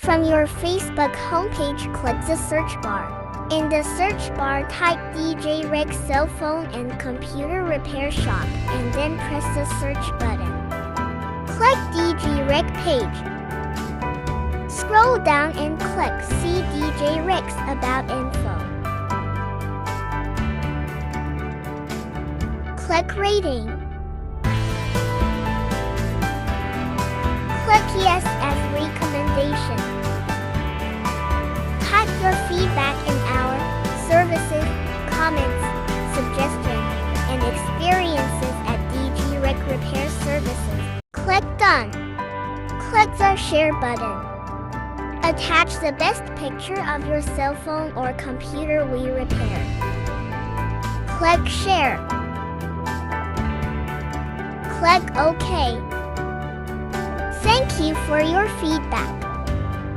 From your Facebook homepage, click the search bar. In the search bar, type DJ Rick cell phone and computer repair shop, and then press the search button. Click DJ Rick page. Scroll down and click See DJ Rick's About Info. Click Rating. Click Yes as recommendation. Type your feedback in our services, comments, suggestions, and experiences at DG Rick Repair Services. Click Done. Click the Share button. Attach the best picture of your cell phone or computer we repair. Click Share. Click OK. Thank you for your feedback.